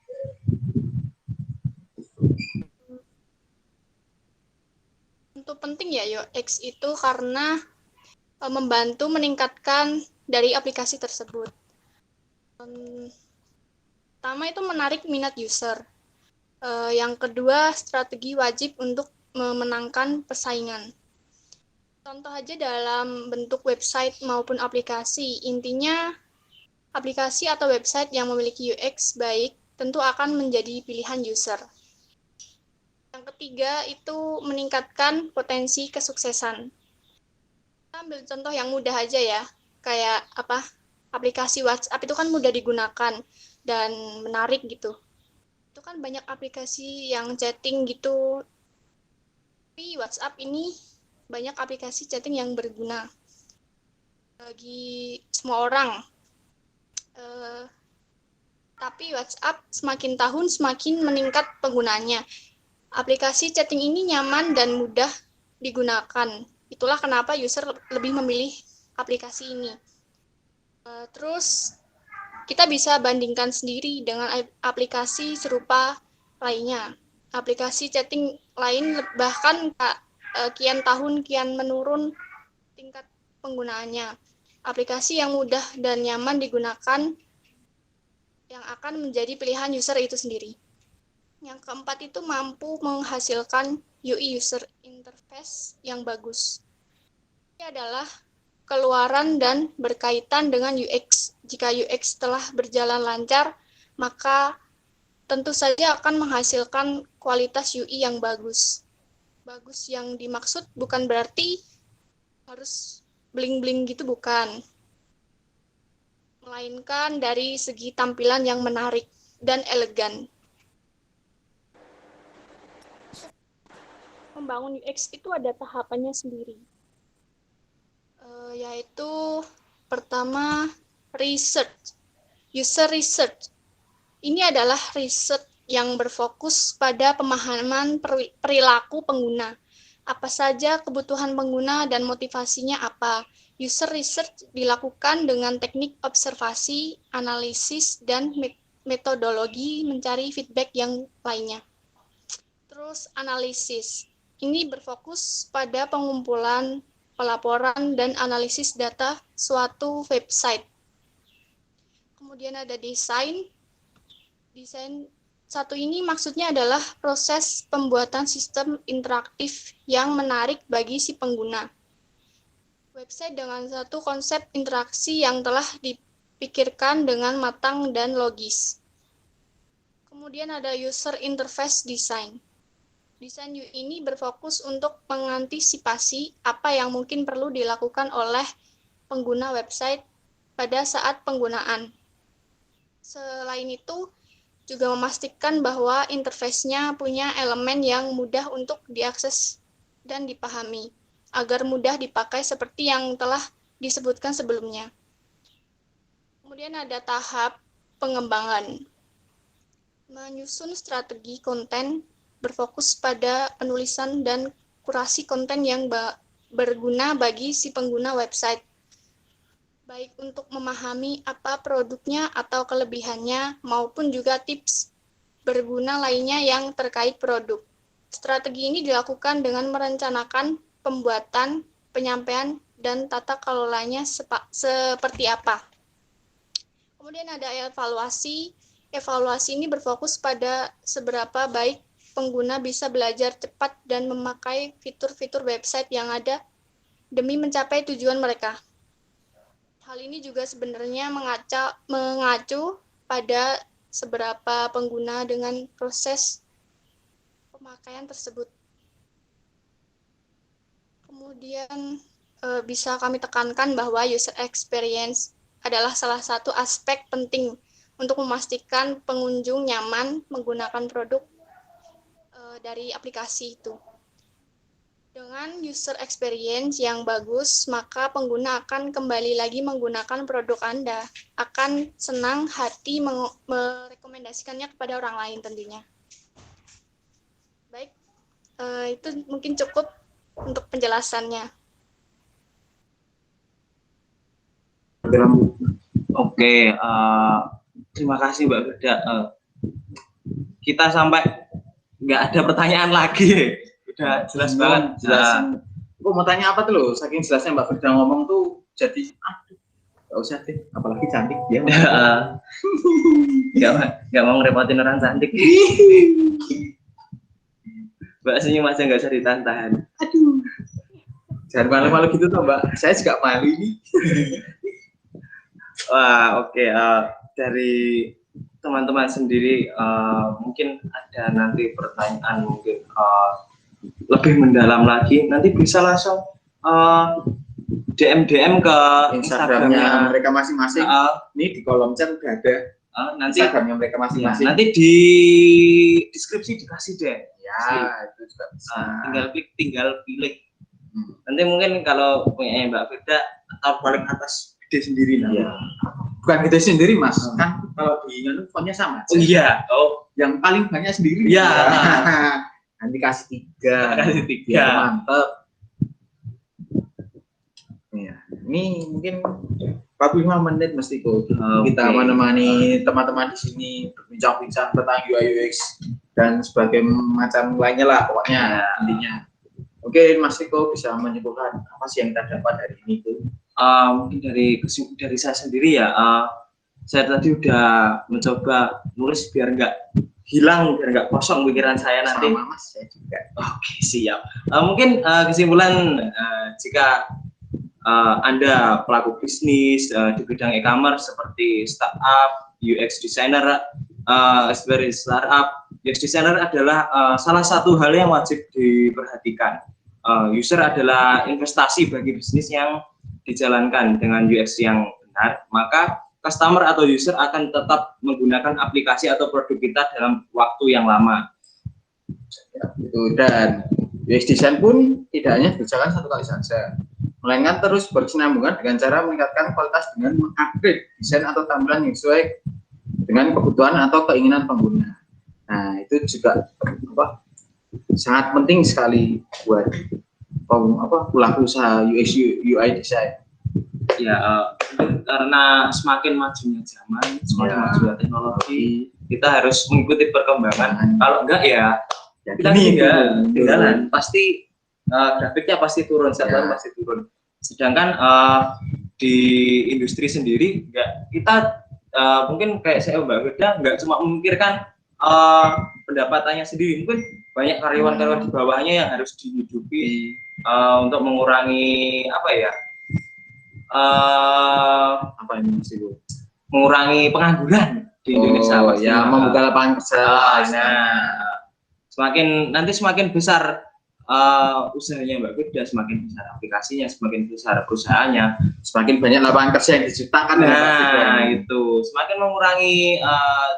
Untuk penting ya UX itu karena membantu meningkatkan dari aplikasi tersebut. Pertama itu menarik minat user. Yang kedua, strategi wajib untuk memenangkan persaingan. Contoh aja dalam bentuk website maupun aplikasi. Intinya, aplikasi atau website yang memiliki UX baik tentu akan menjadi pilihan user. Yang ketiga itu meningkatkan potensi kesuksesan. Kita ambil contoh yang mudah aja ya, kayak aplikasi WhatsApp itu kan mudah digunakan dan menarik gitu. Itu kan banyak aplikasi yang chatting gitu. Tapi WhatsApp ini banyak aplikasi chatting yang berguna bagi semua orang. Tapi WhatsApp semakin tahun semakin meningkat penggunanya. Aplikasi chatting ini nyaman dan mudah digunakan. Itulah kenapa user lebih memilih aplikasi ini. Terus kita bisa bandingkan sendiri dengan aplikasi serupa lainnya. Aplikasi chatting lain bahkan kian tahun kian menurun tingkat penggunaannya. Aplikasi yang mudah dan nyaman digunakan yang akan menjadi pilihan user itu sendiri. Yang keempat itu mampu menghasilkan UI user interface yang bagus. Ini adalah keluaran dan berkaitan dengan UX. Jika UX telah berjalan lancar, maka tentu saja akan menghasilkan kualitas UI yang bagus. Bagus yang dimaksud bukan berarti harus bling-bling gitu, bukan. Melainkan dari segi tampilan yang menarik dan elegan. Membangun UX itu ada tahapannya sendiri. Yaitu pertama research, user research. Ini adalah riset yang berfokus pada pemahaman perilaku pengguna. Apa saja kebutuhan pengguna dan motivasinya apa. User research dilakukan dengan teknik observasi, analisis, dan metodologi mencari feedback yang lainnya. Terus analisis. Ini berfokus pada pengumpulan, pelaporan, dan analisis data suatu website. Kemudian ada desain. Desain satu ini maksudnya adalah proses pembuatan sistem interaktif yang menarik bagi si pengguna. Website dengan satu konsep interaksi yang telah dipikirkan dengan matang dan logis. Kemudian ada user interface design. Desain UI ini berfokus untuk mengantisipasi apa yang mungkin perlu dilakukan oleh pengguna website pada saat penggunaan. Selain itu, juga memastikan bahwa interface-nya punya elemen yang mudah untuk diakses dan dipahami, agar mudah dipakai seperti yang telah disebutkan sebelumnya. Kemudian ada tahap pengembangan. Menyusun strategi konten berfokus pada penulisan dan kurasi konten yang berguna bagi si pengguna website, baik untuk memahami apa produknya atau kelebihannya, maupun juga tips berguna lainnya yang terkait produk. Strategi ini dilakukan dengan merencanakan pembuatan, penyampaian, dan tata kelolanya seperti apa. Kemudian ada evaluasi. Evaluasi ini berfokus pada seberapa baik pengguna bisa belajar cepat dan memakai fitur-fitur website yang ada demi mencapai tujuan mereka. Hal ini juga sebenarnya mengacu pada seberapa pengguna dengan proses pemakaian tersebut. Kemudian bisa kami tekankan bahwa user experience adalah salah satu aspek penting untuk memastikan pengunjung nyaman menggunakan produk dari aplikasi itu. Dengan user experience yang bagus, maka pengguna akan kembali lagi menggunakan produk Anda, akan senang hati merekomendasikannya kepada orang lain tentunya. Baik, itu mungkin cukup untuk penjelasannya. Oke, terima kasih Mbak Firda. Kita sampai nggak ada pertanyaan lagi. Udah jelas banget. Jelasin. Gue mau tanya apa tuh loh? Saking jelasnya Mbak Firda ngomong tuh jadi nggak usah deh. Apalagi cantik dia. Nggak mau ngerepotin orang cantik. Mbak senyum aja nggak usah ditahan-tahan. Aduh. Jangan malu-malu gitu tuh Mbak. Saya juga malu ini. Wah, oke. Dari teman-teman sendiri mungkin ada nanti pertanyaan mungkin lebih mendalam lagi, nanti bisa langsung DM ke Instagramnya mereka masing-masing. Ini di kolom chat udah ada nanti Instagramnya mereka masing-masing. nanti di deskripsi dikasih deh. Ya, itu juga bisa. Tinggal pilih. Nanti mungkin kalau punya Mbak Firda atau paling atas gede sendiri lah. Iya. Bukan gede sendiri Mas, kan kalau di fontnya sama. Oh iya. Yang paling banyak sendiri. Iya. Nanti kasih 3. Kasih 3. Biar mantep. Iya. Ini mungkin 45 menit mesti kok. Kita menemani teman-teman di sini berbincang-bincang tentang UI UX dan sebagainya macam lainnya lah pokoknya intinya. Oke, Mas Riko bisa menyimpulkan apa sih yang kita dapat dari ini tuh? Mungkin dari saya sendiri ya, saya tadi udah mencoba nulis biar nggak hilang, biar nggak kosong pikiran saya nanti. Sama Mas, saya juga. Oke, siap. Mungkin kesimpulan jika Anda pelaku bisnis di bidang e-commerce seperti startup, UX designer, sebagai startup, UX designer adalah salah satu hal yang wajib diperhatikan. User adalah investasi bagi bisnis yang dijalankan dengan UX yang benar, maka customer atau user akan tetap menggunakan aplikasi atau produk kita dalam waktu yang lama. Ya, itu. Dan UX design pun tidak hanya dikerjakan satu kali saja, melainkan terus berkesinambungan dengan cara meningkatkan kualitas dengan mengupgrade desain atau tampilan yang sesuai dengan kebutuhan atau keinginan pengguna. Nah, itu juga sangat penting sekali buat pelaku usaha UX UI design. Ya, karena semakin majunya zaman, semakin majunya teknologi, kita harus mengikuti perkembangan. Kalau enggak ya kita ketinggalan. Pasti grafiknya pasti turun, server pasti turun. Sedangkan di industri sendiri enggak, kita mungkin kayak saya Mbak Firda enggak cuma memikirkan pendapatannya sendiri, mungkin banyak karyawan-karyawan di bawahnya yang harus dihidupi untuk mengurangi mengurangi pengangguran di Indonesia. Membuka lapangan kerja. Semakin besar usahanya Mbak Firda, semakin besar aplikasinya, semakin besar perusahaannya, semakin banyak lapangan kerja yang diciptakan. Itu semakin mengurangi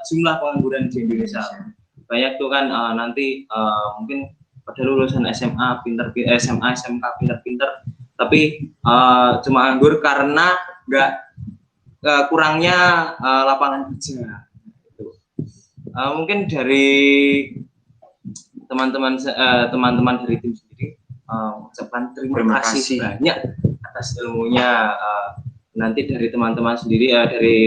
jumlah pengangguran di Indonesia. Banyak tuh kan nanti mungkin pada lulusan SMA SMA SMK pinter-pinter, tapi cuma nganggur karena nggak kurangnya lapangan kerja. Mungkin dari teman-teman dari tim sendiri ucapkan terima kasih banyak atas ilmunya. Nanti dari teman-teman sendiri dari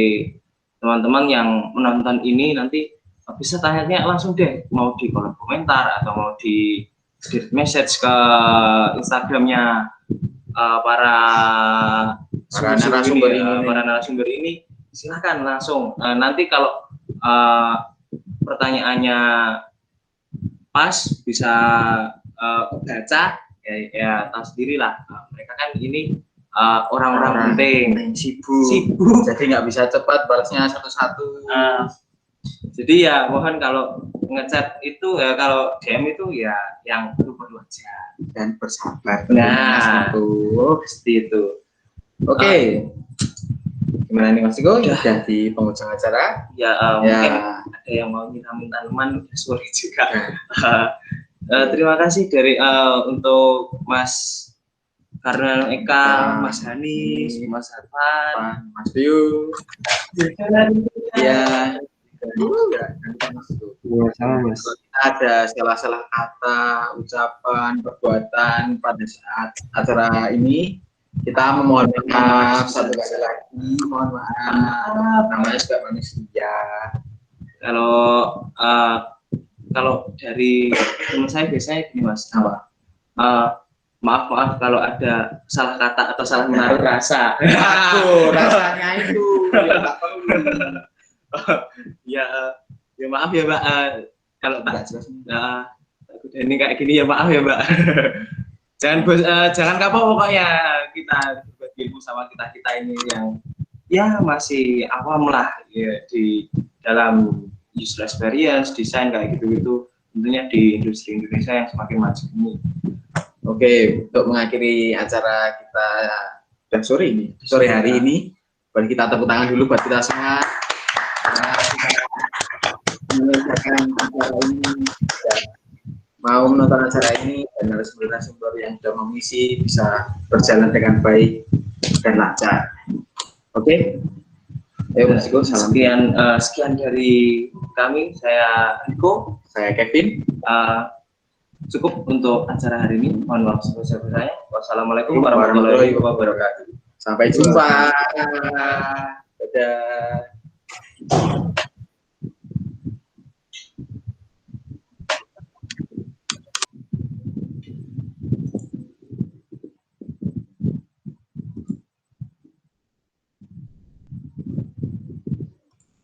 teman-teman yang menonton ini nanti bisa tanya langsung deh, mau di kolom komentar atau mau di direct message ke Instagramnya para narasumber ini, silahkan langsung. Nanti kalau pertanyaannya pas bisa baca ya tahu sendirilah, mereka kan ini orang-orang penting, sibuk, jadi nggak bisa cepat balasnya satu-satu. Jadi ya mohon kalau ngechat itu ya, kalau DM itu ya yang perlu aja dan bersabar. Nah, seperti itu. Oke. Gimana nih Mas Iko? Udah di penghujung acara? Ya, mungkin ada yang mau minta teman, sorry juga. Terima kasih dari untuk Mas Karnel Eka, Mas Hanis, Mas Arfan, Mas Biu. Ya. Sama Mas. Ada salah-salah kata, ucapan, perbuatan pada saat acara ini, kita memohon maaf satu kali lagi, mohon maaf, namanya juga manusia. Kalau dari teman saya biasanya gini Mas, maaf kalau ada salah kata atau salah menaruh rasa. Rasanya itu ya nggak perlu. Ya maaf ya Mbak, kalau tak ini kayak gini ya maaf ya Mbak. Jangan kapok pokoknya, kita berbagi ilmu sama kita ini yang ya masih awam lah ya di dalam user experience, desain kayak gitu-gitu, tentunya di industri Indonesia yang semakin maju ini. Oke, untuk mengakhiri acara kita dan sore hari ini, boleh kita tepuk tangan dulu buat kita semua. Menyelesaikan acara ini, ya, mau menonton acara ini dan narasumber-narasumber yang sudah mengisi bisa berjalan dengan baik dan lancar. Oke, Mas Riko, salam. Sekian dari kami, saya Riko, Saya Kevin. Cukup untuk acara hari ini. Mohon maaf sebesar-besarnya. Wassalamualaikum warahmatullahi wabarakatuh. Sampai jumpa. Dadah.